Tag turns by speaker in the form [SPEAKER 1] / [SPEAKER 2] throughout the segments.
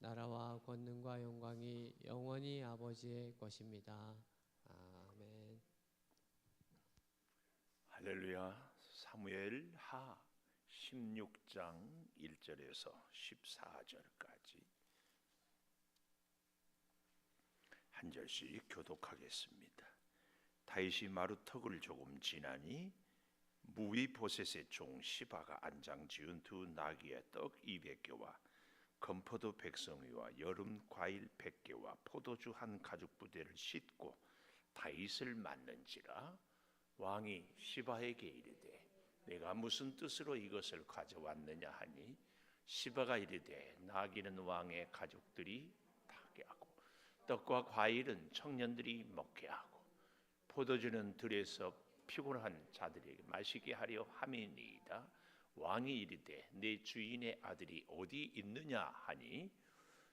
[SPEAKER 1] 나라와 권능과 영광이 영원히 아버지의 것입니다. 아멘.
[SPEAKER 2] 할렐루야. 사무엘 하 16장 1절에서 14절까지 한 절씩 교독하겠습니다. 다윗이 마루턱을 조금 지나니 무비보셋의 종 시바가 안장 지은 두 나귀의 떡 200개와 건포도 백성이와 여름 과일 100개와 포도주 한 가죽 부대를 싣고 다윗을 맞는지라. 왕이 시바에게 이르되 내가 무슨 뜻으로 이것을 가져왔느냐 하니 시바가 이르되 나귀는 왕의 가족들이 타게 하고 떡과 과일은 청년들이 먹게 하고 포도주는 들에서 피곤한 자들에게 마시게 하려 함이니이다. 왕이 이르되 내 주인의 아들이 어디 있느냐 하니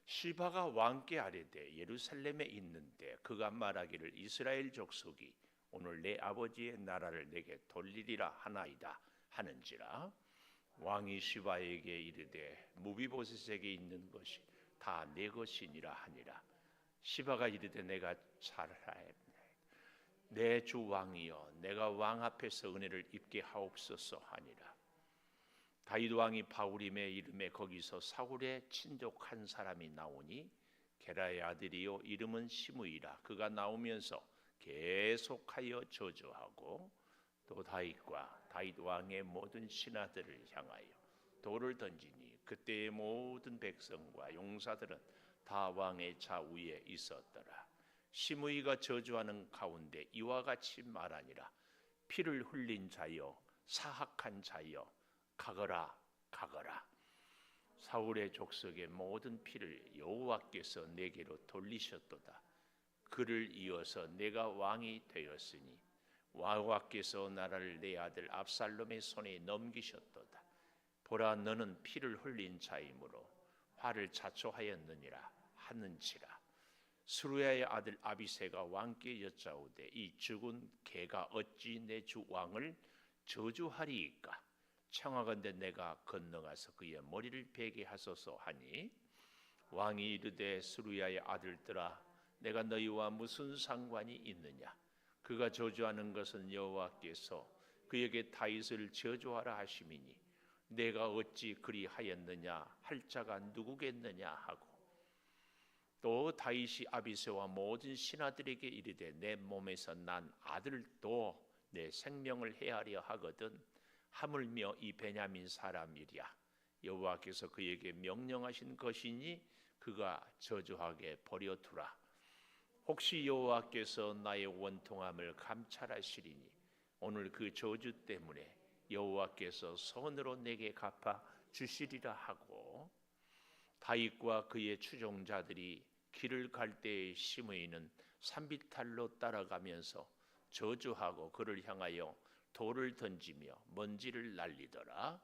[SPEAKER 2] 시바가 왕께 아뢰되 예루살렘에 있는데 그가 말하기를 이스라엘 족속이 오늘 내 아버지의 나라를 내게 돌리리라 하나이다 하는지라. 왕이 시바에게 이르되 무비보셋에게 있는 것이 다 내 것이니라 하니라. 시바가 이르되 내가 잘하였네. 내 주 왕이여 내가 왕 앞에서 은혜를 입게 하옵소서 하니라. 다윗 왕이 바울임의 이름에 거기서 사울의 친족 한 사람이 나오니 게라의 아들이요 이름은 시므이라. 그가 나오면서 계속하여 저주하고 또 다윗과 다윗 왕의 모든 신하들을 향하여 돌을 던지니 그때의 모든 백성과 용사들은 다 왕의 좌우에 있었더라. 시므이가 저주하는 가운데 이와 같이 말하니라. 피를 흘린 자여 사악한 자여 가거라 가거라. 사울의 족속의 모든 피를 여호와께서 내게로 돌리셨도다. 그를 이어서 내가 왕이 되었으니 여호와께서 나라를 내 아들 압살롬의 손에 넘기셨도다. 보라 너는 피를 흘린 자이므로 화를 자초하였느니라 하는지라. 스루야의 아들 아비새가 왕께 여짜오되 이 죽은 개가 어찌 내 주 왕을 저주하리이까. 청하건대 내가 건너가서 그의 머리를 베게 하소서 하니 왕이 이르되 스루야의 아들들아 내가 너희와 무슨 상관이 있느냐. 그가 저주하는 것은 여호와께서 그에게 다윗을 저주하라 하심이니 내가 어찌 그리하였느냐 할 자가 누구겠느냐 하고 또 다윗이 아비새와 모든 신하들에게 이르되 내 몸에서 난 아들도 내 생명을 해하려 하거든 하물며 이 베냐민 사람이랴. 여호와께서 그에게 명령하신 것이니 그가 저주하게 버려두라. 혹시 여호와께서 나의 원통함을 감찰하시리니 오늘 그 저주 때문에 여호와께서 손으로 내게 갚아 주시리라 하고 다윗과 그의 추종자들이 길을 갈 때에 시므이는 산비탈로 따라가면서 저주하고 그를 향하여 돌을 던지며 먼지를 날리더라.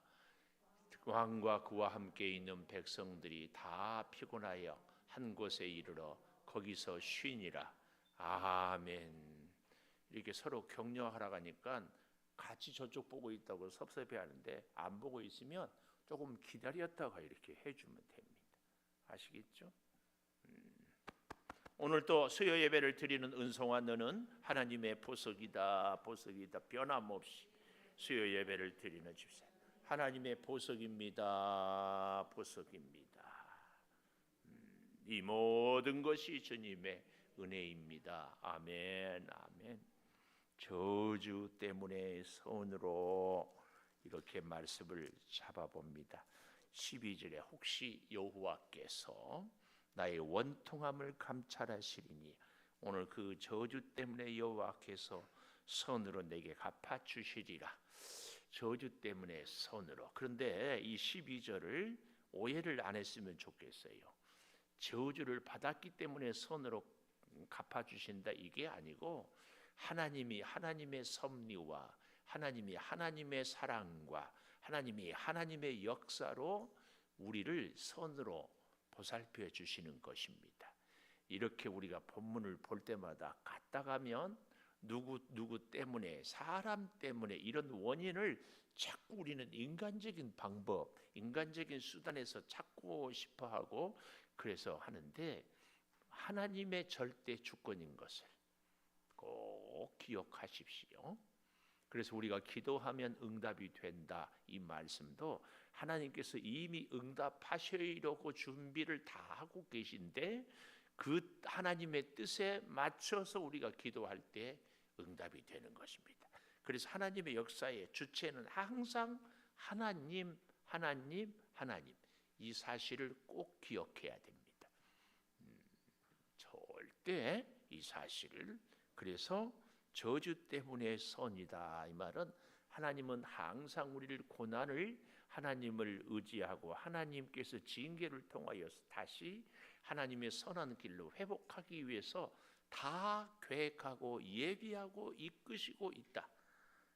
[SPEAKER 2] 왕과 그와 함께 있는 백성들이 다 피곤하여 한 곳에 이르러 거기서 쉬니라. 아멘. 이렇게 서로 격려하러 가니까 같이 저쪽 보고 있다고 섭섭해하는데 안 보고 있으면 조금 기다렸다가 이렇게 해주면 됩니다. 아시겠죠? 오늘 또 수요 예배를 드리는 은송아 너는 하나님의 보석이다 보석이다. 변함없이 수요 예배를 드리는 집사 하나님의 보석입니다 보석입니다. 이 모든 것이 주님의 은혜입니다. 아멘 아멘. 저주 때문에 손으로 이렇게 말씀을 잡아봅니다. 12절에 혹시 여호와께서 나의 원통함을 감찰하시리니 오늘 그 저주 때문에 여호와께서 손으로 내게 갚아주시리라. 저주 때문에 손으로. 그런데 이 12절을 오해를 안 했으면 좋겠어요. 저주를 받았기 때문에 손으로 갚아주신다 이게 아니고 하나님이 하나님의 섭리와 하나님이 하나님의 사랑과 하나님이 하나님의 역사로 우리를 손으로 보살펴 주시는 것입니다. 이렇게 우리가 본문을 볼 때마다 갔다 가면 누구 때문에 사람 때문에 이런 원인을 자꾸 우리는 인간적인 방법 인간적인 수단에서 찾고 싶어하고 그래서 하는데 하나님의 절대 주권인 것을 꼭 기억하십시오. 그래서 우리가 기도하면 응답이 된다, 이 말씀도 하나님께서 이미 응답하시려고 준비를 다 하고 계신데 그 하나님의 뜻에 맞춰서 우리가 기도할 때 응답이 되는 것입니다. 그래서 하나님의 역사의 주체는 항상 하나님, 하나님, 하나님, 이 사실을 꼭 기억해야 됩니다. 절대 이 사실을. 그래서 저주 때문에 선이다, 이 말은 하나님은 항상 우리를 고난을 하나님을 의지하고 하나님께서 징계를 통하여서 다시 하나님의 선한 길로 회복하기 위해서 다 계획하고 예비하고 이끄시고 있다.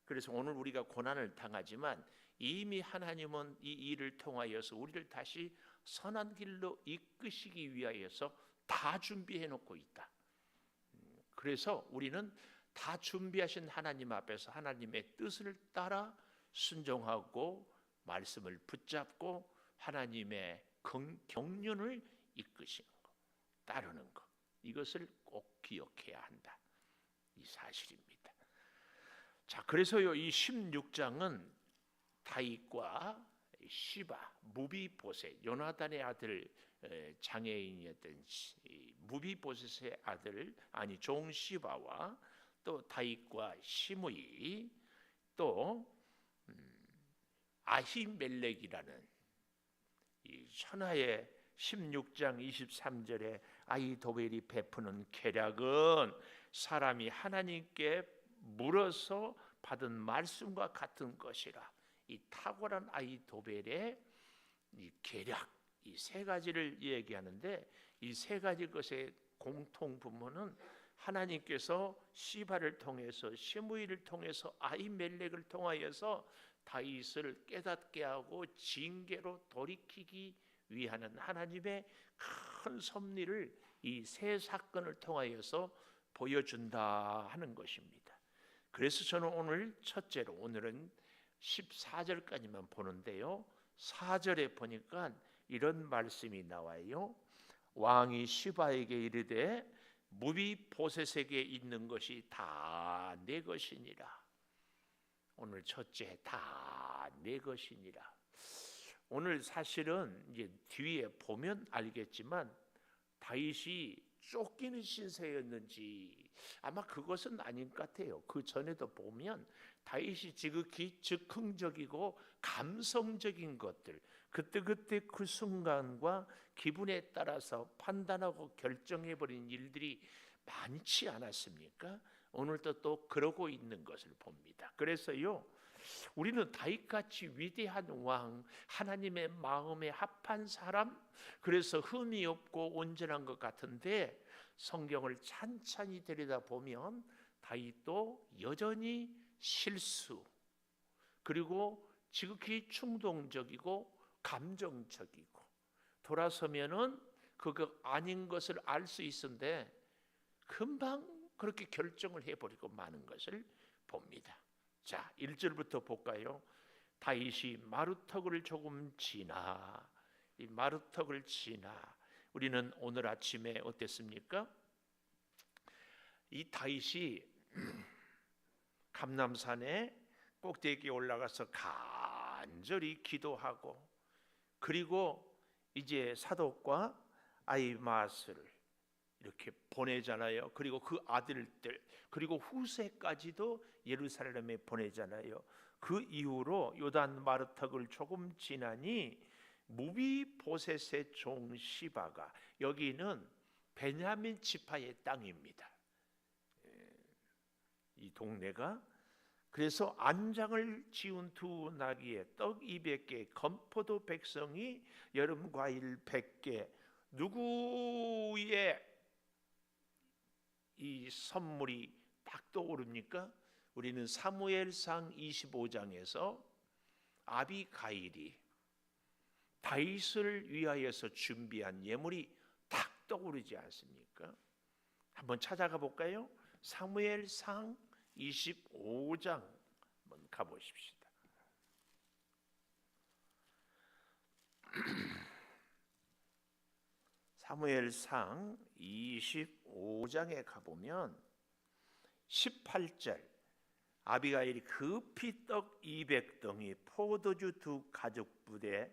[SPEAKER 2] 그래서 오늘 우리가 고난을 당하지만 이미 하나님은 이 일을 통하여서 우리를 다시 선한 길로 이끄시기 위하여서 다 준비해 놓고 있다. 그래서 우리는 다 준비하신 하나님 앞에서 하나님의 뜻을 따라 순종하고 말씀을 붙잡고 하나님의 경륜을 이끄시는 것, 따르는 것, 이것을 꼭 기억해야 한다, 이 사실입니다. 자, 그래서요, 이 16장은 다윗과 시바, 무비보셋, 요나단의 아들, 장애인이었던 무비보셋의 아들, 종 시바와 또 다윗과 시므이, 또 아히멜렉이라는 이 천하의 16장 23절에 아히도벨이 베푸는 계략은 사람이 하나님께 물어서 받은 말씀과 같은 것이라. 이 탁월한 아히도벨의 이 계략, 이 세 가지를 얘기하는데 이 세 가지 것의 공통 분모는 하나님께서 시바를 통해서 시므이를 통해서 아히멜렉을 통하여서 다윗을 깨닫게 하고 징계로 돌이키기 위하는 하나님의 큰 섭리를 이 세 사건을 통하여서 보여준다 하는 것입니다. 그래서 저는 오늘 첫째로, 오늘은 14절까지만 보는데요, 4절에 보니까 이런 말씀이 나와요. 왕이 시바에게 이르되 무비보셋에게 있는 것이 다 내 것이니라. 오늘 첫째, 다 내 것이니라. 오늘 사실은 이제 뒤에 보면 알겠지만 다윗이 쫓기는 신세였는지 아마 그것은 아닌 것 같아요. 그 전에도 보면 다윗이 지극히 즉흥적이고 감성적인 것들, 그때 그 순간과 기분에 따라서 판단하고 결정해버린 일들이 많지 않았습니까? 오늘도 또 그러고 있는 것을 봅니다. 그래서요, 우리는 다윗같이 위대한 왕, 하나님의 마음에 합한 사람, 그래서 흠이 없고 온전한 것 같은데 성경을 찬찬히 들여다보면 다윗도 여전히 실수, 그리고 지극히 충동적이고 감정적이고, 돌아서면은 그거 아닌 것을 알 수 있는데 금방 그렇게 결정을 해버리고 마는 것을 봅니다. 자, 1절부터 볼까요? 다윗이 마루턱을 조금 지나, 이 마루턱을 지나, 우리는 오늘 아침에 어땠습니까? 이 다윗이 감람산에 꼭대기에 올라가서 간절히 기도하고, 그리고 이제 사독과 아히마스를 이렇게 보내잖아요. 그리고 그 아들들, 그리고 후세까지도 예루살렘에 보내잖아요. 그 이후로 요단 마루턱을 조금 지나니 무비보셋의 종 시바가, 여기는 베냐민 지파의 땅입니다, 이 동네가. 그래서 안장을 지운 두 나귀에 떡 200개, 건포도 백성이 여름 과일 100개, 누구의 이 선물이 딱 떠오릅니까? 우리는 사무엘상 25장에서 아비가일이 다윗을 위하여서 준비한 예물이 딱 떠오르지 않습니까? 한번 찾아가 볼까요? 사무엘상 25장 한번 가보십시다. 사무엘상 25장에 가보면 18절 아비가일이 급히 떡 200덩이, 포도주 2가죽부대,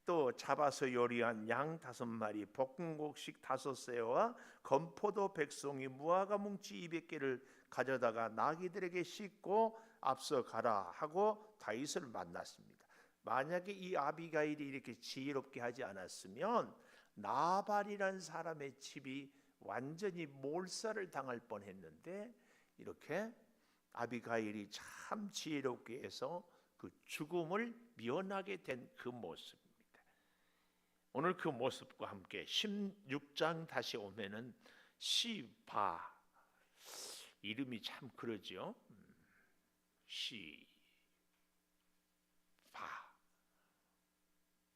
[SPEAKER 2] 또 잡아서 요리한 양 5마리, 볶음곡식 5새와 건포도 100송이, 무화과 뭉치 200개를 가져다가 나귀들에게 싣고 앞서 가라 하고 다윗을 만났습니다. 만약에 이 아비가일이 이렇게 지혜롭게 하지 않았으면 나발이라는 사람의 집이 완전히 몰살을 당할 뻔했는데, 이렇게 아비가일이 참 지혜롭게 해서 그 죽음을 면하게 된 그 모습입니다. 오늘 그 모습과 함께 16장 다시 오면은 시바, 이름이 참 그러죠. 시바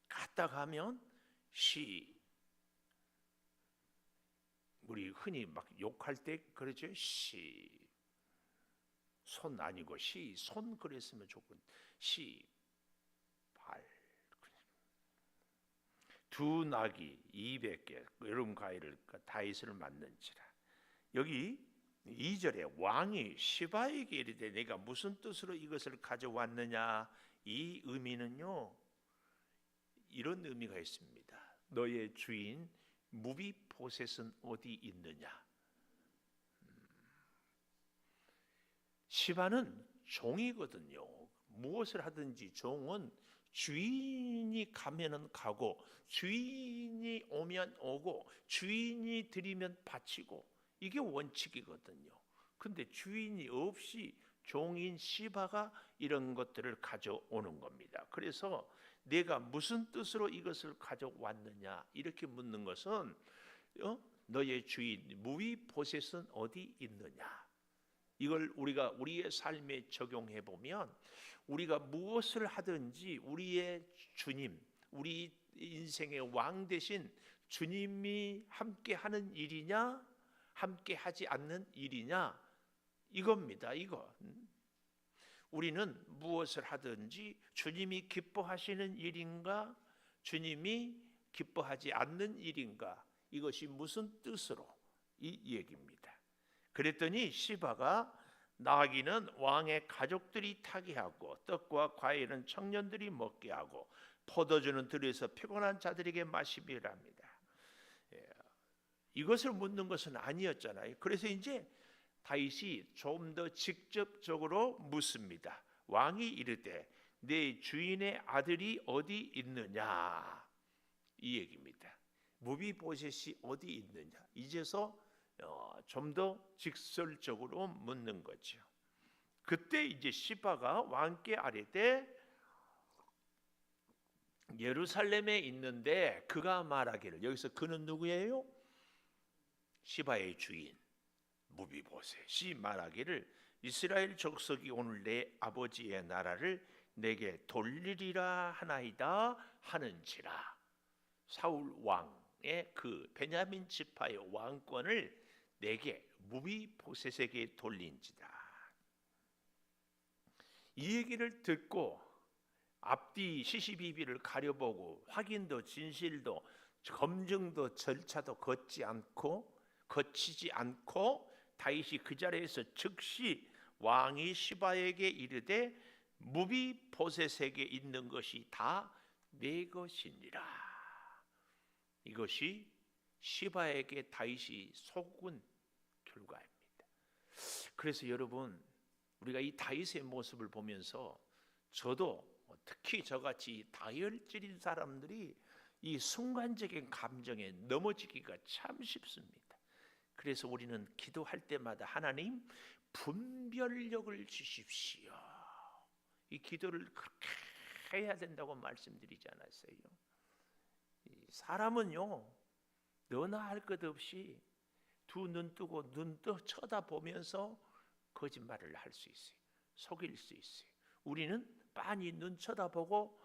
[SPEAKER 2] 갔다가 하면 우리 흔히 막 욕할 때 그러죠. 손 아니고 손 그랬으면 좋겠. 발. 두 나귀 200개 여름 과일을 다윗을 만는지라. 여기 2절에 왕이 시바에게 이르되 내가 무슨 뜻으로 이것을 가져왔느냐, 이 의미는요 이런 의미가 있습니다. 너의 주인 무비보셋은 어디 있느냐. 시바는 종이거든요. 무엇을 하든지 종은 주인이 가면은 가고, 주인이 오면 오고, 주인이 드리면 바치고, 이게 원칙이거든요. 근데 주인이 없이 종인 시바가 이런 것들을 가져오는 겁니다. 그래서 내가 무슨 뜻으로 이것을 가져왔느냐 이렇게 묻는 것은 너의 주인 무비보셋은 어디 있느냐. 이걸 우리가 우리의 삶에 적용해 보면, 우리가 무엇을 하든지 우리의 주님, 우리 인생의 왕 대신 주님이 함께 하는 일이냐, 함께 하지 않는 일이냐, 이겁니다. 이거. 우리는 무엇을 하든지 주님이 기뻐하시는 일인가, 주님이 기뻐하지 않는 일인가, 이것이 무슨 뜻으로, 이 얘기입니다. 그랬더니 시바가 나귀는 왕의 가족들이 타게 하고, 떡과 과일은 청년들이 먹게 하고, 포도주는 들에서 피곤한 자들에게 마시비라 합니다. 이것을 묻는 것은 아니었잖아요. 그래서 이제 다윗이 좀 더 직접적으로 묻습니다. 왕이 이르되 내 주인의 아들이 어디 있느냐, 이 얘기입니다. 무비보셋이 어디 있느냐, 이제서 좀 더 직설적으로 묻는 거죠. 그때 이제 시바가 왕께 아뢰되 예루살렘에 있는데 그가 말하기를, 여기서 그는 누구예요? 시바의 주인 무비보셋이 말하기를 이스라엘 족속이 오늘 내 아버지의 나라를 내게 돌리리라 하나이다 하는지라. 사울 왕의 그 베냐민 지파의 왕권을 내게 무비보셋에게 돌린지다. 이 얘기를 듣고 앞뒤 시시비비를 가려보고 확인도 진실도 검증도 절차도 거치지 않고 다윗이 그 자리에서 즉시 왕이 시바에게 이르되 무비보셋에게 있는 것이 다 내 것이니라. 이것이 시바에게 다윗이 속은 결과입니다. 그래서 여러분, 우리가 이 다윗의 모습을 보면서 저도 특히 저같이 다혈질인 사람들이 이 순간적인 감정에 넘어지기가 참 쉽습니다. 그래서 우리는 기도할 때마다 하나님 분별력을 주십시오, 이 기도를 그렇게 해야 된다고 말씀드리지 않았어요? 사람은요 너나 할 것 없이 두 눈 뜨고 눈 떠 쳐다보면서 거짓말을 할 수 있어요. 속일 수 있어요. 우리는 빤히 눈 쳐다보고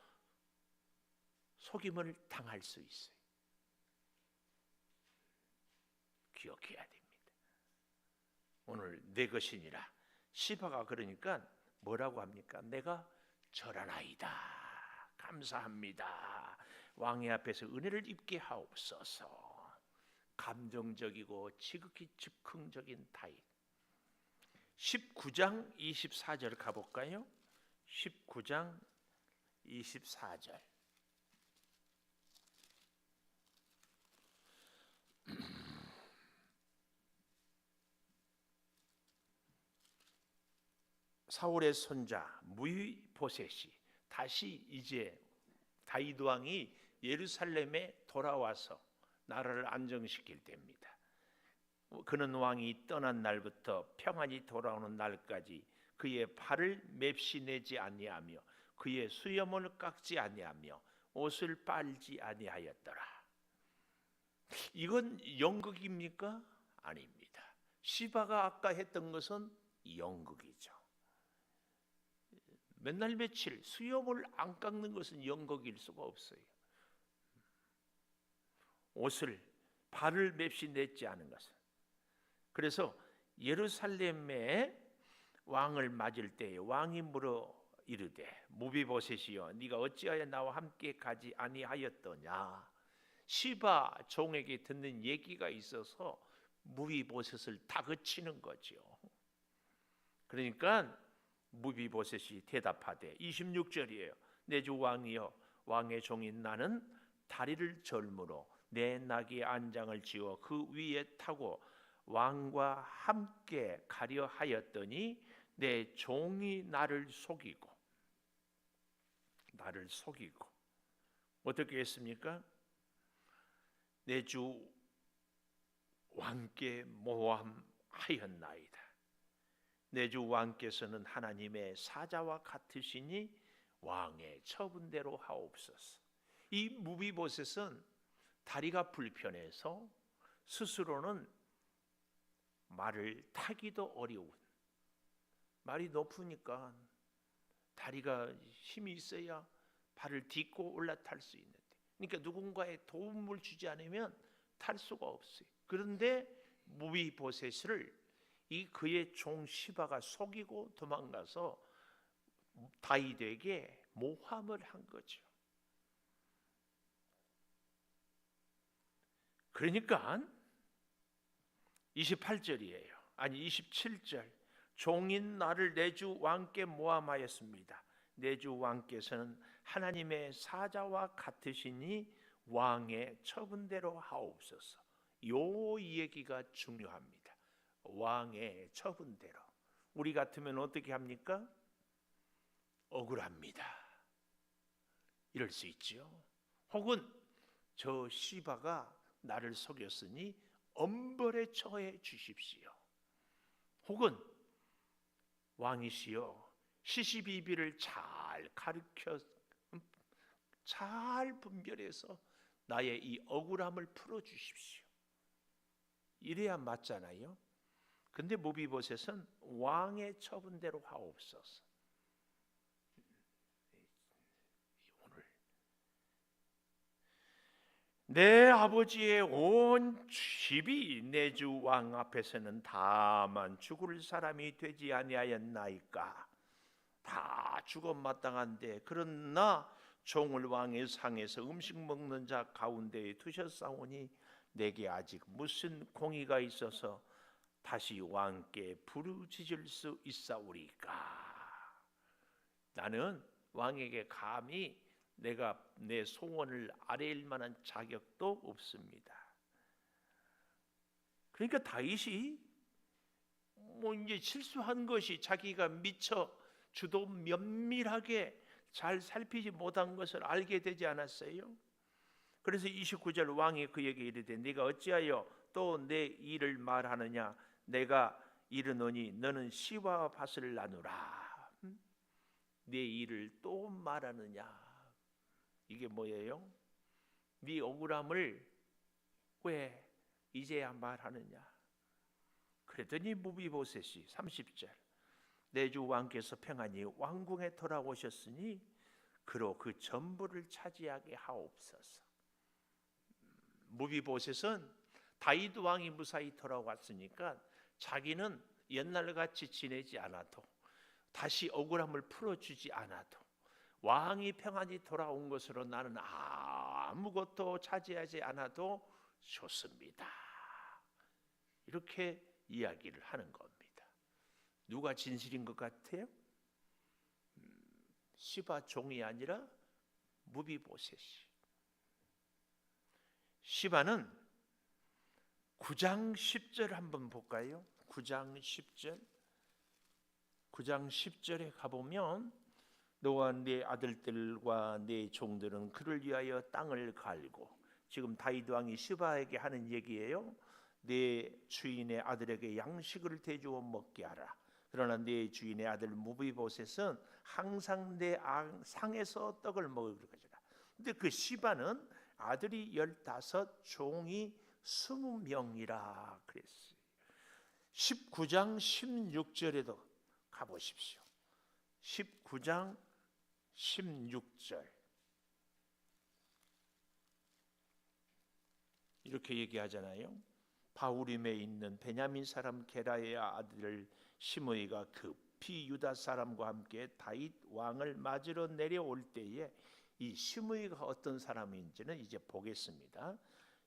[SPEAKER 2] 속임을 당할 수 있어요. 기억해야 됩니다. 오늘 내 것이니라. 시바가 그러니까 뭐라고 합니까? 내가 절하나이다, 감사합니다, 왕의 앞에서 은혜를 입게 하옵소서. 감정적이고 지극히 즉흥적인 다윗. 19장 24절 가볼까요? 19장 24절. 사울의 손자 무비보셋이 다시 이제 다윗 왕이 예루살렘에 돌아와서 나라를 안정시킬 때입니다. 그는 왕이 떠난 날부터 평안히 돌아오는 날까지 그의 팔을 맵시내지 아니하며 그의 수염을 깎지 아니하며 옷을 빨지 아니하였더라. 이건 연극입니까? 아닙니다. 시바가 아까 했던 것은 연극이죠. 맨날 며칠 수염을 안 깎는 것은 연극일 수가 없어요. 옷을 발을 맵시 냈지 않은 것은. 그래서 예루살렘에 왕을 맞을 때에 왕이 물어 이르되 무비보셋이여 네가 어찌하여 나와 함께 가지 아니하였더냐. 시바 종에게 듣는 얘기가 있어서 무비보셋을 다그치는 거죠. 그러니까 무비보셋이 대답하되 26절이에요. 내 주 왕이여 왕의 종인 나는 다리를 절므로 내 나귀의 안장을 지어 그 위에 타고 왕과 함께 가려 하였더니 내 종이 나를 속이고 어떻게 했습니까? 내 주 왕께 모함하였나이다. 내 주 왕께서는 하나님의 사자와 같으시니 왕의 처분대로 하옵소서. 이 무비보셋은 다리가 불편해서 스스로는 말을 타기도 어려운, 말이 높으니까 다리가 힘이 있어야 발을 딛고 올라탈 수 있는데, 그러니까 누군가의 도움을 주지 않으면 탈 수가 없어요. 그런데 무비보셋을 이 그의 종 시바가 속이고 도망가서 다윗에게 모함을 한 거죠. 그러니까 28절이에요. 아니 27절. 종인 나를 내 주 왕께 모함하였습니다. 내 주 왕께서는 하나님의 사자와 같으시니 왕의 처분대로 하옵소서. 요 얘기가 중요합니다. 왕의 처분대로. 우리 같으면 어떻게 합니까? 억울합니다. 이럴 수 있죠. 혹은 저 시바가 나를 속였으니 엄벌에 처해 주십시오. 혹은 왕이시여 시시비비를 잘 가르쳐 잘 분별해서 나의 이 억울함을 풀어주십시오. 이래야 맞잖아요. 근데 무비보셋은 왕의 처분대로 하옵소서. 오늘 내 아버지의 온 집이 내 주 왕 앞에서는 다만 죽을 사람이 되지 아니하였나이까. 다 죽어 마땅한데 그러나 종을 왕의 상에서 음식 먹는 자 가운데에 두셨사오니 내게 아직 무슨 공의가 있어서 다시 왕께 부르짖을 수 있사오리까. 나는 왕에게 감히 내가 내 소원을 아뢰일 만한 자격도 없습니다. 그러니까 다윗이 이제 실수한 것이 자기가 미처 주도 면밀하게 잘 살피지 못한 것을 알게 되지 않았어요? 그래서 29절 왕이 그에게 이르되 네가 어찌하여 또 내 일을 말하느냐. 내가 이르노니 너는 씨와 밭을 나누라. 내 일을 또 말하느냐. 이게 뭐예요? 네 억울함을 왜 이제야 말하느냐. 그랬더니 무비보셋이 30절 내 주 왕께서 평안히 왕궁에 돌아오셨으니 그로 그 전부를 차지하게 하옵소서. 무비보셋은 다윗 왕이 무사히 돌아왔으니까 자기는 옛날같이 지내지 않아도 다시 억울함을 풀어주지 않아도 왕이 평안히 돌아온 것으로 나는 아무것도 차지하지 않아도 좋습니다. 이렇게 이야기를 하는 겁니다. 누가 진실인 것 같아요? 시바 종이 아니라 무비보셋이. 시바는 9장 10절 한번 볼까요? 9장 10절. 9장 10절에 가보면 너와 네 아들들과 네 종들은 그를 위하여 땅을 갈고, 지금 다윗 왕이 시바에게 하는 얘기예요. 네 주인의 아들에게 양식을 대주어 먹게 하라. 그러나 네 주인의 아들 무비보셋은 항상 내 상에서 떡을 먹을 것이라. 근데 그 시바는 아들이 15, 종이 20명이라 그랬어요. 19장 16절에도 가보십시오. 19장 16절 이렇게 얘기하잖아요. 바후림에 있는 베냐민 사람 게라의 아들 시므이가 급히 유다 사람과 함께 다윗 왕을 맞으러 내려올 때에, 이 시므이가 어떤 사람인지는 이제 보겠습니다.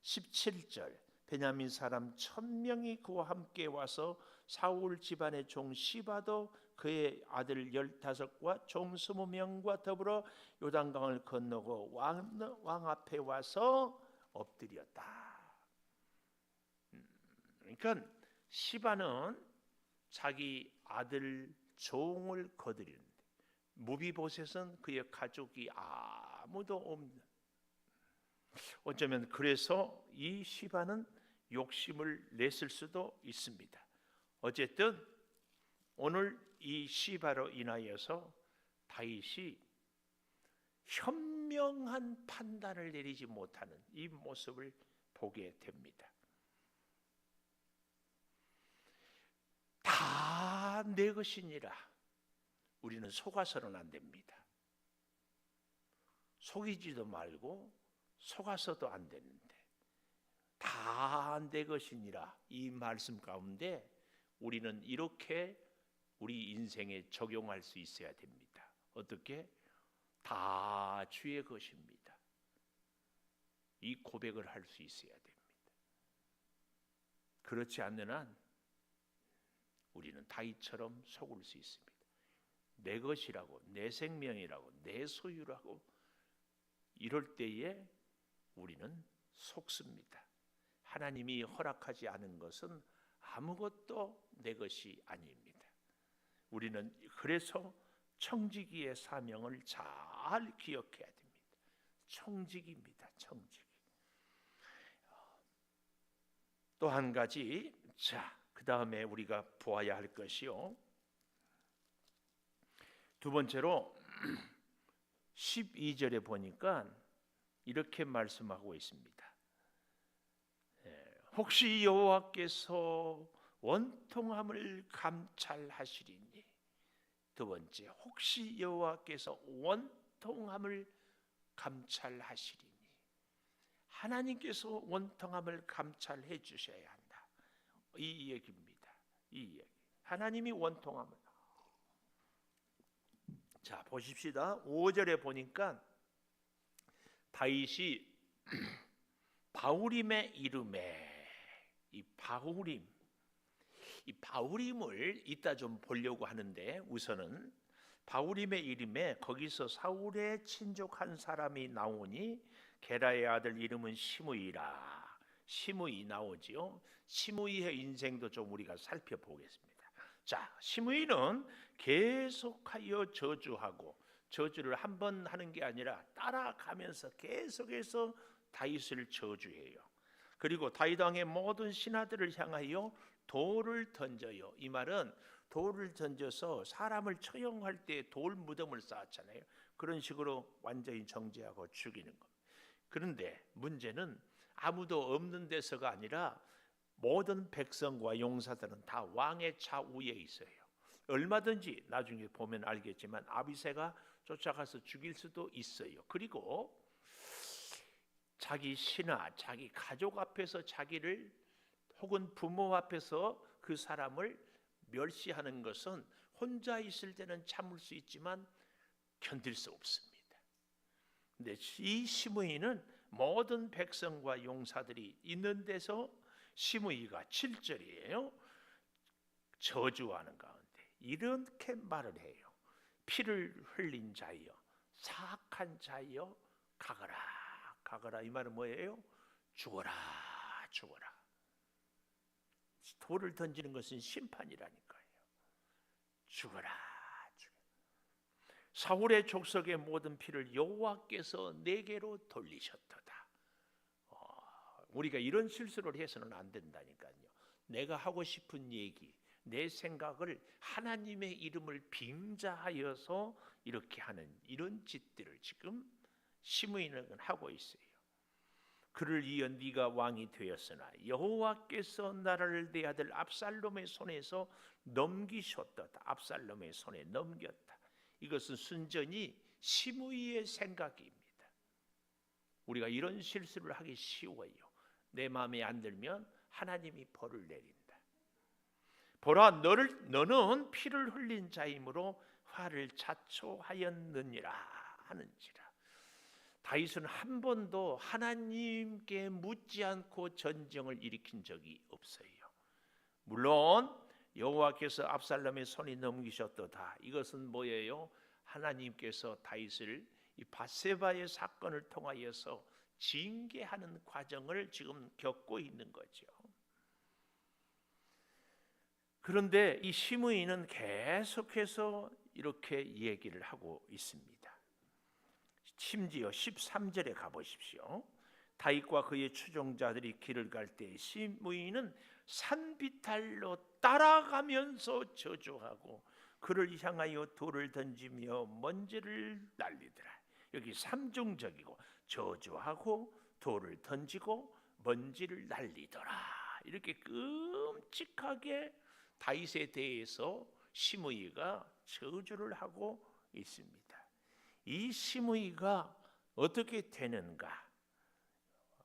[SPEAKER 2] 17절 베냐민 사람 1000명이 그와 함께 와서 사울 집안의 종 시바도 그의 아들 15과 종 20명과 더불어 요단강을 건너고 왕 앞에 와서 엎드렸다. 그러니까 시바는 자기 아들 종을 거드리는데, 무비보셋은 그의 가족이 아무도 없는, 어쩌면 그래서 이 시바는 욕심을 냈을 수도 있습니다. 어쨌든 오늘 이 시바로 인하여서 다윗이 현명한 판단을 내리지 못하는 이 모습을 보게 됩니다. 다 내 것이니라. 우리는 속아서는 안 됩니다. 속이지도 말고 속아서도 안 되는데, 다 내 것이니라 이 말씀 가운데 우리는 이렇게 우리 인생에 적용할 수 있어야 됩니다. 어떻게? 다 주의 것입니다. 이 고백을 할 수 있어야 됩니다. 그렇지 않는 한 우리는 다윗처럼 속을 수 있습니다. 내 것이라고, 내 생명이라고, 내 소유라고 이럴 때에 우리는 속습니다. 하나님이 허락하지 않은 것은 아무것도 내 것이 아닙니다. 우리는 그래서 청지기의 사명을 잘 기억해야 됩니다. 청지기입니다. 청지기. 또 한 가지, 그 다음에 우리가 보아야 할 것이요, 두 번째로 12절에 보니까 이렇게 말씀하고 있습니다. 혹시 여호와께서 원통함을 감찰하시리니. 두 번째, 혹시 여호와께서 원통함을 감찰하시리니. 하나님께서 원통함을 감찰해 주셔야 한다. 이 얘기입니다. 이 얘기. 하나님이 원통함을. 자, 보십시다. 5절에 보니까 다윗이 바후림의 이름에, 이 바후림을 이따 좀 보려고 하는데, 우선은 바후림의 이름에 거기서 사울의 친족 한 사람이 나오니 게라의 아들 이름은 시므이라. 시므이 나오지요. 시므이의 인생도 좀 우리가 살펴보겠습니다. 자, 시므이는 계속하여 저주하고, 저주를 한 번 하는 게 아니라 따라가면서 계속해서 다윗을 저주해요. 그리고 다윗 왕의 모든 신하들을 향하여 돌을 던져요. 이 말은 돌을 던져서 사람을 처형할 때 돌 무덤을 쌓았잖아요. 그런 식으로 완전히 정죄하고 죽이는 겁니다. 그런데 문제는 아무도 없는 데서가 아니라 모든 백성과 용사들은 다 왕의 좌우에 있어요. 얼마든지 나중에 보면 알겠지만 아비새가 쫓아가서 죽일 수도 있어요. 그리고 자기 신하, 자기 가족 앞에서 자기를, 혹은 부모 앞에서 그 사람을 멸시하는 것은 혼자 있을 때는 참을 수 있지만 견딜 수 없습니다. 근데 이 시므이는 모든 백성과 용사들이 있는 데서 시므이가 7절이에요. 저주하는 가운데 이렇게 말을 해요. 피를 흘린 자여, 사악한 자여, 가거라, 가거라. 이 말은 뭐예요? 죽어라, 죽어라. 돌을 던지는 것은 심판이라니까요. 죽어라, 죽어라. 사울의 족속의 모든 피를 여호와께서 내게로 돌리셨도다. 우리가 이런 실수를 해서는 안 된다니까요. 내가 하고 싶은 얘기, 내 생각을 하나님의 이름을 빙자하여서 이렇게 하는 이런 짓들을 지금 시므이는 하고 있어요. 그를 이어 네가 왕이 되었으나 여호와께서 나라를 내 아들 압살롬의 손에서 넘기셨도다. 압살롬의 손에 넘겼다. 이것은 순전히 시므이의 생각입니다. 우리가 이런 실수를 하기 쉬워요. 내 마음에 안 들면 하나님이 벌을 내린다. 보라, 너는 피를 흘린 자이므로 화를 자초하였느니라 하는지라. 다윗은 한 번도 하나님께 묻지 않고 전쟁을 일으킨 적이 없어요. 물론 여호와께서 압살롬의 손이 넘기셨도다. 이것은 뭐예요? 하나님께서 다윗을 이 밧세바의 사건을 통하여서 징계하는 과정을 지금 겪고 있는 거죠. 그런데 이 시므이는 계속해서 이렇게 얘기를 하고 있습니다. 심지어 13절에 가보십시오. 다윗과 그의 추종자들이 길을 갈 때 시므이는 산비탈로 따라가면서 저주하고 그를 향하여 돌을 던지며 먼지를 날리더라. 여기 삼중적이고 저주하고 돌을 던지고 먼지를 날리더라. 이렇게 끔찍하게 다윗에 대해서 시므이가 저주를 하고 있습니다. 이 시므이가 어떻게 되는가?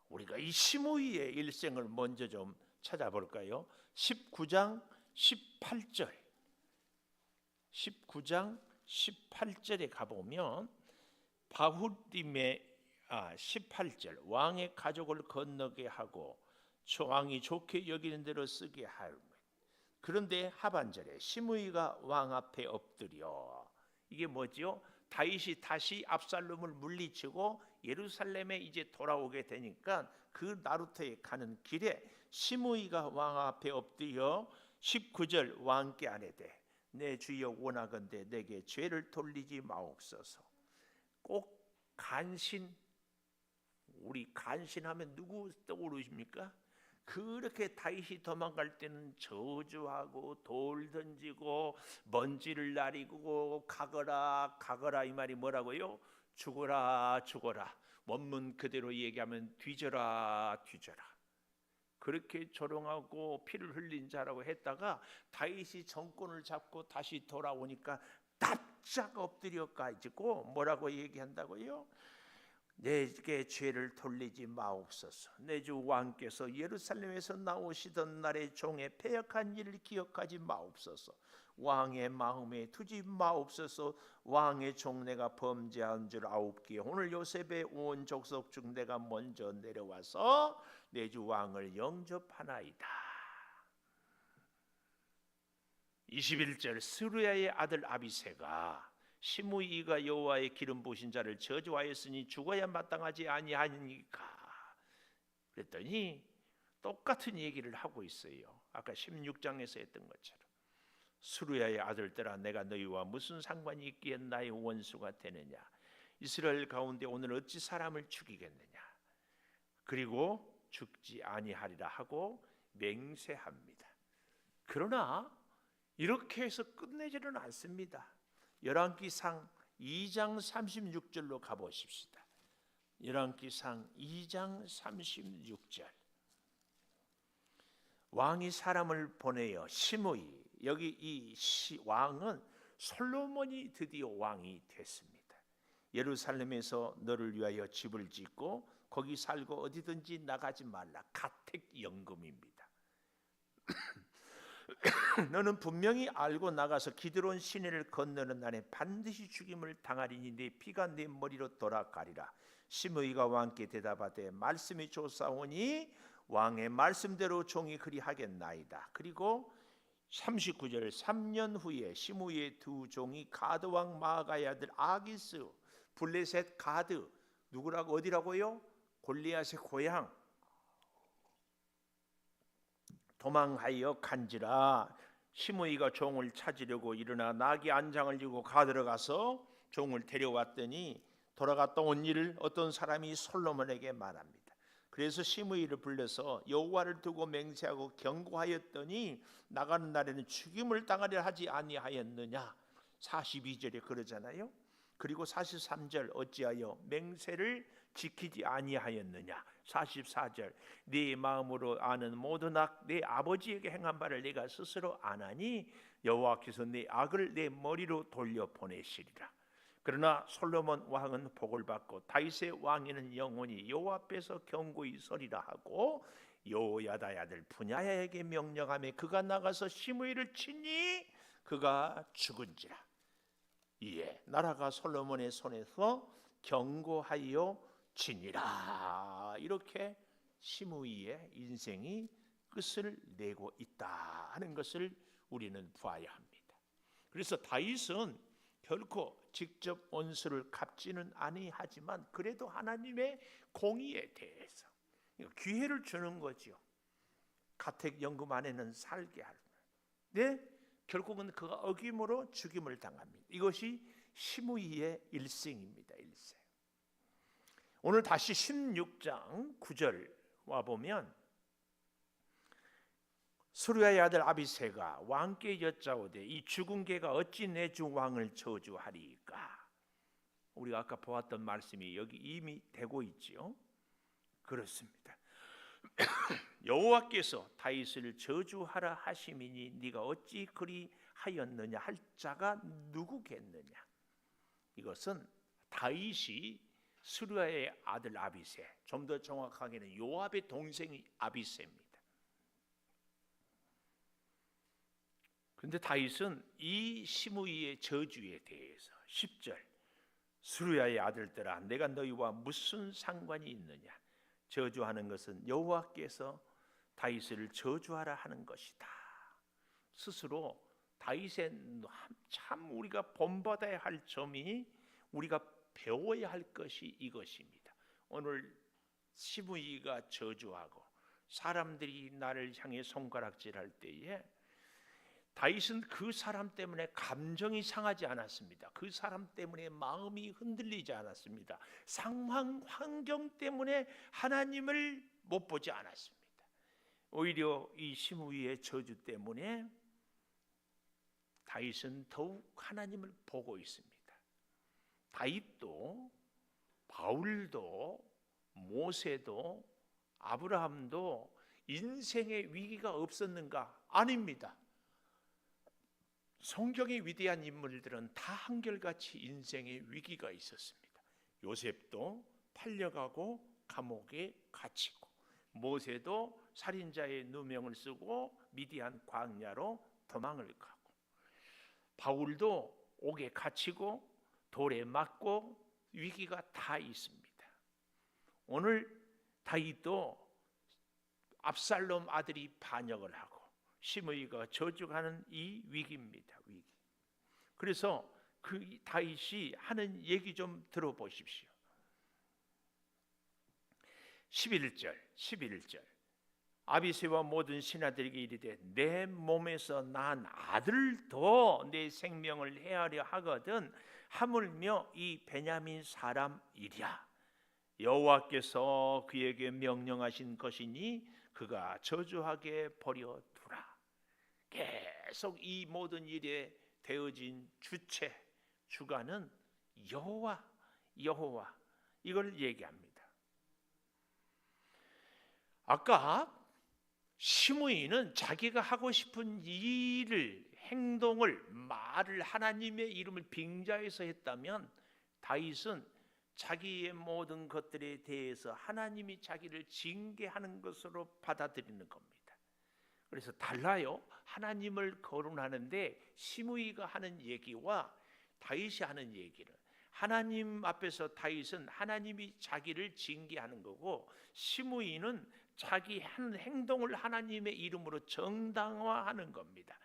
[SPEAKER 2] 우리가 이 시므이의 일생을 먼저 좀 찾아볼까요? 19장 18절 18절에 가보면 바후림의 18절 왕의 가족을 건너게 하고 왕이 좋게 여기는 대로 쓰게 하며 그런데 하반절에 시므이가 왕 앞에 엎드려. 이게 뭐죠? 다윗이 다시 압살롬을 물리치고 예루살렘에 이제 돌아오게 되니까 그 나루터에 가는 길에 시므이가 왕 앞에 엎드려 19절 왕께 아뢰되 내 주여 원하건대 내게 죄를 돌리지 마옵소서. 꼭 간신, 우리 간신하면 누구 떠오르십니까? 그렇게 다윗이 도망갈 때는 저주하고 돌 던지고 먼지를 날리고 가거라 가거라. 이 말이 뭐라고요? 죽어라 죽어라. 원문 그대로 얘기하면 뒤져라 뒤져라. 그렇게 조롱하고 피를 흘린 자라고 했다가 다윗이 정권을 잡고 다시 돌아오니까 납작 엎드려 가지고 뭐라고 얘기한다고요? 내게 죄를 돌리지 마옵소서. 내 주 왕께서 예루살렘에서 나오시던 날의 종의 패역한 일을 기억하지 마옵소서. 왕의 마음에 두지 마옵소서. 왕의 종 내가 범죄한 줄 아옵기에 오늘 요셉의 온 족속 중 내가 먼저 내려와서 내 주 왕을 영접하나이다. 21절 스루야의 아들 아비새가 시므이가 여호와의 기름 부으신 자를 저주하였으니 죽어야 마땅하지 아니하니까. 그랬더니 똑같은 얘기를 하고 있어요. 아까 16장에서 했던 것처럼 스루야의 아들들아 내가 너희와 무슨 상관이 있기에 나의 원수가 되느냐. 이스라엘 가운데 오늘 어찌 사람을 죽이겠느냐. 그리고 죽지 아니하리라 하고 맹세합니다. 그러나 이렇게 해서 끝내지는 않습니다. 열왕기상 2장 36절로 가보십시다. 열왕기상 2장 36절 왕이 사람을 보내어 시므이, 여기 이 왕은 솔로몬이 드디어 왕이 됐습니다. 예루살렘에서 너를 위하여 집을 짓고 거기 살고 어디든지 나가지 말라. 가택연금입니다. 너는 분명히 알고 나가서 기드론 시내를 건너는 날에 반드시 죽임을 당하리니 네 피가 네 머리로 돌아가리라. 시므이가 왕께 대답하되 말씀이 좋사오니 왕의 말씀대로 종이 그리하겠나이다. 그리고 39절 3년 후에 시므이의 두 종이 가드 왕 마아가의 아들 아기스 블레셋 가드 누구라고 어디라고요? 골리앗의 고향 도망하여 간지라. 시므이가 종을 찾으려고 일어나 나귀 안장을 지고 가들어가서 종을 데려왔더니 돌아갔다 온 일을 어떤 사람이 솔로몬에게 말합니다. 그래서 시므이를 불러서 여호와를 두고 맹세하고 경고하였더니 나가는 날에는 죽임을 당하려 하지 아니하였느냐. 42절에 그러잖아요. 그리고 43절 어찌하여 맹세를 지키지 아니하였느냐. 44절 네 마음으로 아는 모든 악 내 아버지에게 행한 바를 내가 스스로 아나니 여호와께서 내 악을 내 머리로 돌려 보내시리라. 그러나 솔로몬 왕은 복을 받고 다윗의 왕위는 영원히 여호와 앞에서 경고히 서리라 하고 여호야다의 아들 분야야에게 명령하며 그가 나가서 시므이를 치니 그가 죽은지라. 이에 나라가 솔로몬의 손에서 경고하여 지니라. 이렇게 시므이의 인생이 끝을 내고 있다 하는 것을 우리는 봐야 합니다. 그래서 다윗은 결코 직접 원수를 갚지는 아니하지만 그래도 하나님의 공의에 대해서 기회를 주는 거죠. 가택연금 안에는 살게 할. 네, 결국은 그가 어김으로 죽임을 당합니다. 이것이 시므이의 일생입니다. 일생. 오늘 다시 16장 9절 와 보면 스루야의 아들 아비새가 왕께 여짜오되 이 죽은 개가 어찌 내 주 왕을 저주하리까. 우리가 아까 보았던 말씀이 여기 이미 되고 있지요. 그렇습니다. 여호와께서 다윗을 저주하라 하심이니 네가 어찌 그리하였느냐 할 자가 누구겠느냐. 이것은 다윗이 스루야의 아들 아비새, 좀 더 정확하게는 요압의 동생이 아비새입니다. 그런데 다윗은 이 시므이의 저주에 대해서 10절 스루야의 아들들아 내가 너희와 무슨 상관이 있느냐. 저주하는 것은 여호와께서 다윗을 저주하라 하는 것이다. 스스로 다윗의 참 우리가 본받아야 할 점이 우리가 배워야 할 것이 이것입니다. 오늘 시므이가 저주하고 사람들이 나를 향해 손가락질할 때에 다윗은 그 사람 때문에 감정이 상하지 않았습니다. 그 사람 때문에 마음이 흔들리지 않았습니다. 상황 환경 때문에 하나님을 못 보지 않았습니다. 오히려 이 시므이의 저주 때문에 다윗은 더욱 하나님을 보고 있습니다. 다윗도 바울도 모세도 아브라함도 인생의 위기가 없었는가? 아닙니다. 성경의 위대한 인물들은 다 한결같이 인생의 위기가 있었습니다. 요셉도 팔려가고 감옥에 갇히고 모세도 살인자의 누명을 쓰고 미디안 광야로 도망을 가고 바울도 옥에 갇히고 돌에 맞고 위기가 다 있습니다. 오늘 다윗도 압살롬 아들이 반역을 하고 시므이가 저주하는 이 위기입니다. 위기. 그래서 그 다윗이 하는 얘기 좀 들어보십시오. 11절 아비새와 모든 신하들에게 이르되 내 몸에서 난 아들도 내 생명을 해하려 하거든 하물며 이 베냐민 사람이랴. 여호와께서 그에게 명령하신 것이니 그가 저주하게 버려두라. 계속 이 모든 일에 되어진 주체, 주관은 여호와 이걸 얘기합니다. 아까 시므이는 자기가 하고 싶은 일을, 행동을, 말을 하나님의 이름을 빙자해서 했다면 다윗은 자기의 모든 것들에 대해서 하나님이 자기를 징계하는 것으로 받아들이는 겁니다. 그래서 달라요. 하나님을 거론하는데 시므이가 하는 얘기와 다윗이 하는 얘기를, 하나님 앞에서 다윗은 하나님이 자기를 징계하는 거고 시므이는 자기 한 행동을 하나님의 이름으로 정당화하는 겁니다.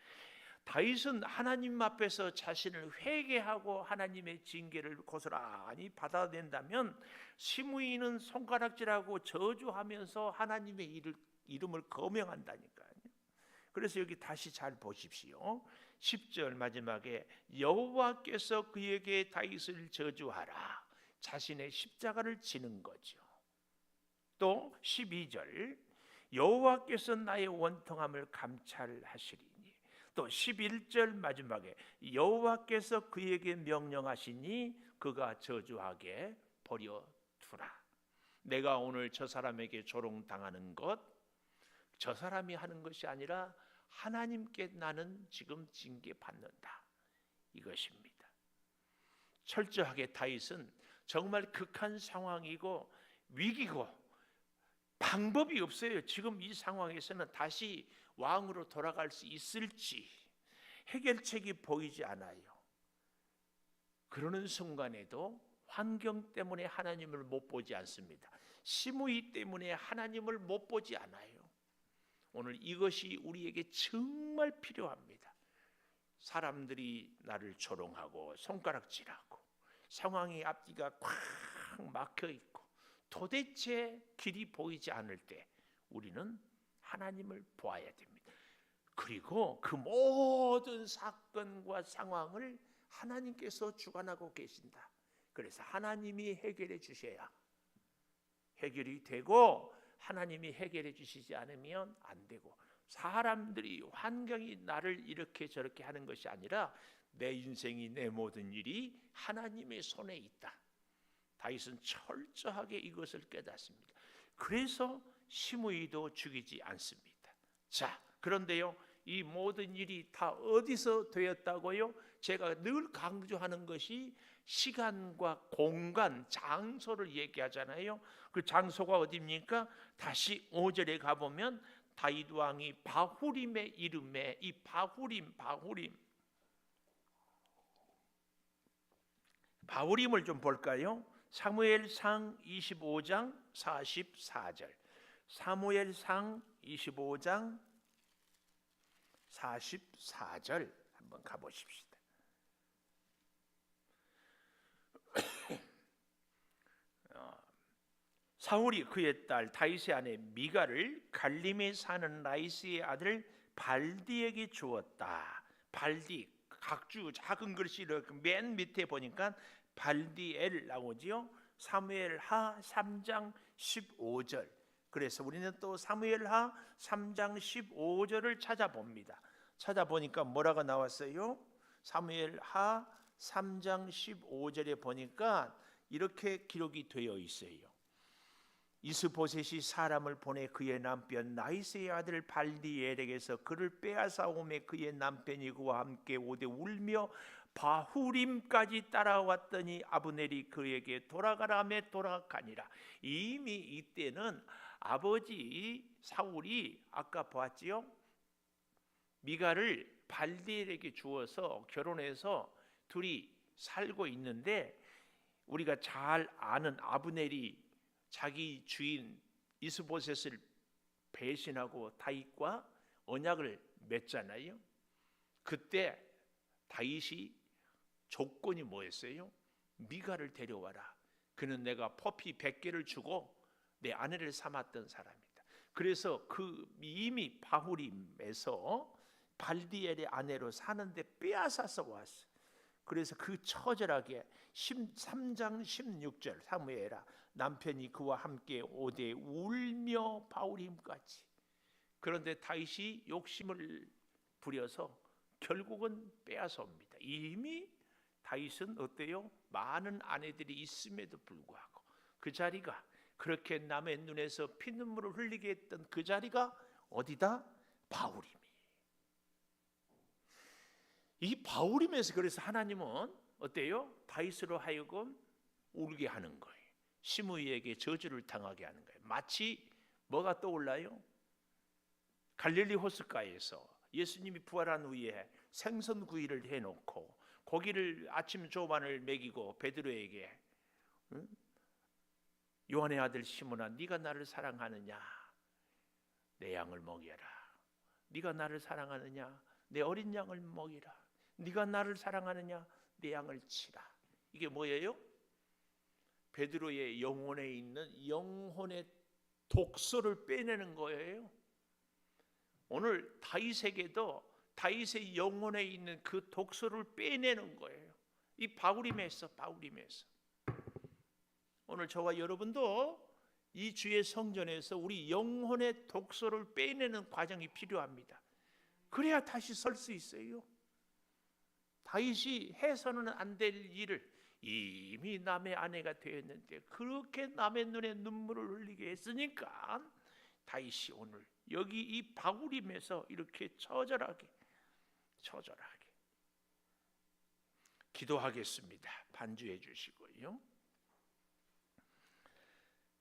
[SPEAKER 2] 다윗은 하나님 앞에서 자신을 회개하고 하나님의 징계를 고스란히 받아낸다면 시므이는 손가락질하고 저주하면서 하나님의 이름을 거명한다니까요. 그래서 여기 다시 잘 보십시오. 10절 마지막에 여호와께서 그에게 다윗을 저주하라, 자신의 십자가를 지는 거죠. 또 12절 여호와께서 나의 원통함을 감찰하시리니, 또 11절 마지막에 여호와께서 그에게 명령하시니 그가 저주하게 버려두라. 내가 오늘 저 사람에게 조롱당하는 것, 저 사람이 하는 것이 아니라 하나님께 나는 지금 징계받는다, 이것입니다. 철저하게 다윗은 정말 극한 상황이고 위기고 방법이 없어요. 지금 이 상황에서는 다시 왕으로 돌아갈 수 있을지 해결책이 보이지 않아요. 그러는 순간에도 환경 때문에 하나님을 못 보지 않습니다. 시므이 때문에 하나님을 못 보지 않아요. 오늘 이것이 우리에게 정말 필요합니다. 사람들이 나를 조롱하고 손가락질하고 상황이 앞뒤가 꽉 막혀 있고 도대체 길이 보이지 않을 때 우리는 하나님을 보아야 됩니다. 그리고 그 모든 사건과 상황을 하나님께서 주관하고 계신다. 그래서 하나님이 해결해 주셔야 해결이 되고, 하나님이 해결해 주시지 않으면 안 되고, 사람들이 환경이 나를 이렇게 저렇게 하는 것이 아니라 내 인생이, 내 모든 일이 하나님의 손에 있다. 다윗은 철저하게 이것을 깨닫습니다. 그래서 시므이도 죽이지 않습니다. 자, 그런데요, 이 모든 일이 다 어디서 되었다고요? 제가 늘 강조하는 것이 시간과 공간, 장소를 얘기하잖아요. 그 장소가 어디입니까? 다시 5절에 가보면 다윗 왕이 바후림의 이름에, 이 바후림을 좀 볼까요? 사무엘상 25장 44절. 사무엘상 25장 44절 한번 가보십시다. 사울이 그의 딸 다윗의 아내 미가를 갈림에 사는 라이스의 아들 발디에게 주었다. 발디, 각주 작은 글씨로 맨 밑에 보니까 발디엘 나오지요. 사무엘하 3장 15절. 그래서 우리는 또 사무엘하 3장 15절을 찾아봅니다. 찾아보니까 뭐라고 나왔어요? 사무엘하 3장 15절에 보니까 이렇게 기록이 되어 있어요. 이스보셋이 사람을 보내 그의 남편 나이스의 아들 발디엘에게서 그를 빼앗아 오매 그의 남편이 그와 함께 오되 울며 바후림까지 따라왔더니 아브넬이 그에게 돌아가라매 돌아가니라. 이미 이때는 아버지 사울이 아까 보았지요, 미가를 발디엘에게 주어서 결혼해서 둘이 살고 있는데, 우리가 잘 아는 아브넬이 자기 주인 이스보셋을 배신하고 다윗과 언약을 맺잖아요. 그때 다윗이 조건이 뭐였어요? 미가를 데려와라. 그는 내가 포피 100개를 주고 내 아내를 삼았던 사람이다. 그래서 그 이미 바후림에서 발디엘의 아내로 사는데 빼앗아서 왔어. 그래서 그 처절하게 3장 16절 사무엘아 남편이 그와 함께 오되 울며 바후림까지. 그런데 다윗이 욕심을 부려서 결국은 빼앗아 옵니다. 이미 다윗은 어때요? 많은 아내들이 있음에도 불구하고 그 자리가, 그렇게 남의 눈에서 피눈물을 흘리게 했던 그 자리가 어디다? 바후림이. 이 바후림에서 그래서 하나님은 어때요? 다윗으로 하여금 울게 하는 거예요. 시므이에게 저주를 당하게 하는 거예요. 마치 뭐가 떠올라요? 갈릴리 호숫가에서 예수님이 부활한 후에 생선구이를 해놓고 고기를 아침 조반을 먹이고 베드로에게 요한의 아들 시몬아 네가 나를 사랑하느냐, 내 양을 먹여라. 네가 나를 사랑하느냐? 내 어린 양을 먹이라. 네가 나를 사랑하느냐? 내 양을 치라. 이게 뭐예요? 베드로의 영혼에 있는 영혼의 독소를 빼내는 거예요. 오늘 다윗에게도 다윗의 영혼에 있는 그 독소를 빼내는 거예요. 이 바울임에서 오늘 저와 여러분도 이 주의 성전에서 우리 영혼의 독소를 빼내는 과정이 필요합니다. 그래야 다시 설 수 있어요. 다윗이 해서는 안 될 일을 이미 남의 아내가 되었는데 그렇게 남의 눈에 눈물을 흘리게 했으니까 다윗이 오늘 여기 이 바울임에서 이렇게 처절하게 기도하겠습니다. 반주해 주시고요.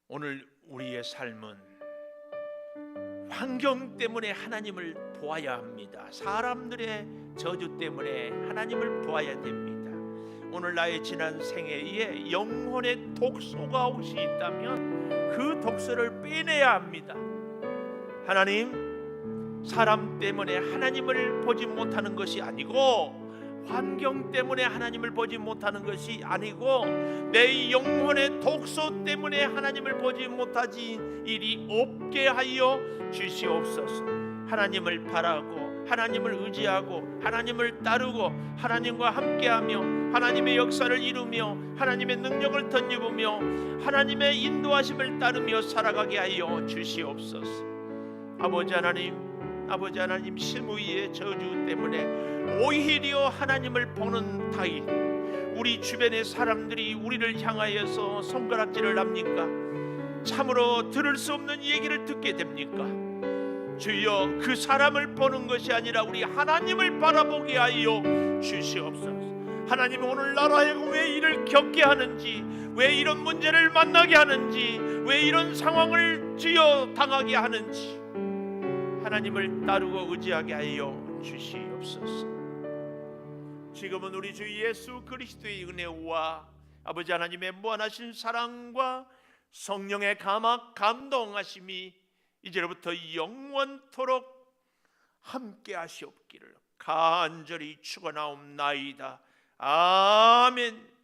[SPEAKER 2] 오늘 우리의 삶은 환경 때문에 하나님을 보아야 합니다. 사람들의 저주 때문에 하나님을 보아야 됩니다. 오늘 나의 지난 생애에 영혼의 독소가 혹시 있다면 그 독소를 빼내야 합니다. 하나님, 사람 때문에 하나님을 보지 못하는 것이 아니고 환경 때문에 하나님을 보지 못하는 것이 아니고 내 영혼의 독소 때문에 하나님을 보지 못하지 일이 없게 하여 주시옵소서. 하나님을 바라고 하나님을 의지하고 하나님을 따르고 하나님과 함께하며 하나님의 역사를 이루며 하나님의 능력을 덧입으며 하나님의 인도하심을 따르며 살아가게 하여 주시옵소서. 아버지 하나님 심의의 저주 때문에 오히려 하나님을 보는 다윗, 우리 주변의 사람들이 우리를 향하여서 손가락질을 합니까? 참으로 들을 수 없는 얘기를 듣게 됩니까? 주여, 그 사람을 보는 것이 아니라 우리 하나님을 바라보게 하여 주시옵소서. 하나님, 오늘 나라에 왜 이를 겪게 하는지, 왜 이런 문제를 만나게 하는지, 왜 이런 상황을 주여 당하게 하는지 하나님을 따르고 의지하게 하여 주시옵소서. 지금은 우리 주 예수 그리스도의 은혜와 아버지 하나님의 무한하신 사랑과 성령의 감동하심이 이제로부터 영원토록 함께 하시옵기를 간절히 축원하옵나이다. 아멘.